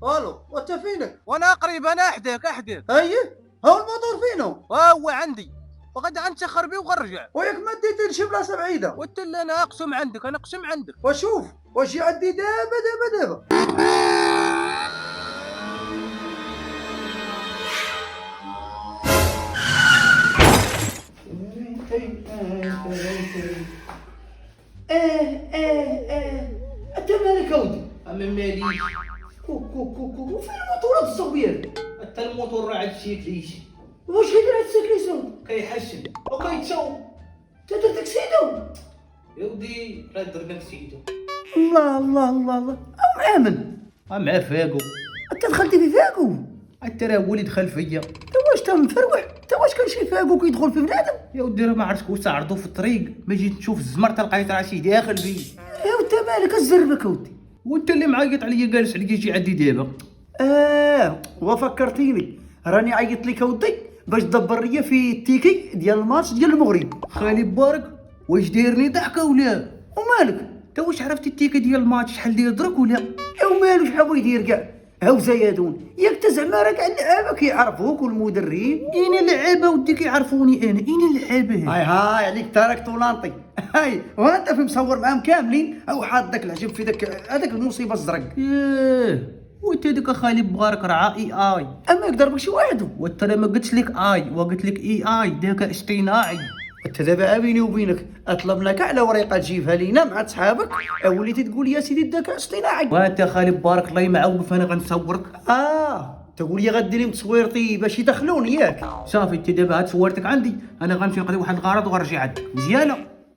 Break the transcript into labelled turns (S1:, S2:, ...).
S1: الو، وانت فينك؟
S2: وانا قريب، انا احدك.
S1: ايه، هو الموتور فينو؟
S2: هو عندي، وقد غنسخر بيه وغنرجع.
S1: وياك ما ديتي لشي بلاصه بعيده؟
S2: قلت له انا اقسم عندك، انا اقسم عندك.
S1: وشوف واش يعدي دابا. انت مالك اودي؟
S3: اما ماليش.
S1: كوكو فين الموتورات الصغير؟
S3: حتى الموتور راه عاد شيكليش،
S1: واش كيدير هاد السكليسون؟
S3: كيحشم وكيتشوم.
S1: انت درت اكسيدو؟
S3: يا ودي راه درنا كسيدو.
S1: الله ام امن.
S3: مع فاقو.
S1: انت دخلتي في فاكو؟
S3: حتى راه هو اللي دخل فيا.
S1: انت واش مفروح؟ انت واش كان شي فاكو كيدخل في بنادم؟
S3: يا ودي راه ما عرفتش واش عرضو في الطريق، ما جيت نشوف الزمر تلقيت راسي داخل فيه.
S1: يا وانت مالك الزربك اودي؟
S3: وانت اللي معيط عليا جالس عليا يجي عندي دابا.
S1: وفكرتيني، راني عيطت لك اودي باش تدبر ليا في التيكي ديال الماتش ديال المغرب.
S3: خالي بارك، واش دايرني ضحكه ولا؟
S1: ومالك؟
S3: انت واش عرفتي التيكه ديال الماتش شحال داير درك ولا؟
S1: يا ومالو شحال بغا يدير كاع؟ هاو زيادون، ياك انت زعما راه كاع اللعابه كيعرفوك والمدرب.
S3: اين اللعابه ودي كيعرفوني انا؟ اين اللعابه؟
S1: هاي عليك تارك طولانطي. هاي وانت في مصور معاهم كاملين او حاط داك العجب في داك هذاك المصيبه الزرق.
S3: ياه، وانت داك خالي بغارك راه اي اي.
S1: اما يقدر بك شي واحد.
S3: وانت ما قلتش لك اي وقلت لك اي داك اصطناعي.
S1: انت دابا بيني وبينك اطلبنا كاع على وريقه تجيبها لينا مع صحابك، وليتي تقول يا سيدي الذكاء الاصطناعي.
S3: وانت خالي بارك الله يمعوف انا غنصورك.
S1: تقول لي غدير لي تصويرتي باش يدخلوني ياك؟
S3: صافي انت دابا هاد صورتك عندي، انا غنمشي نقضي واحد الغرض وغنرجع عندك مزيانه.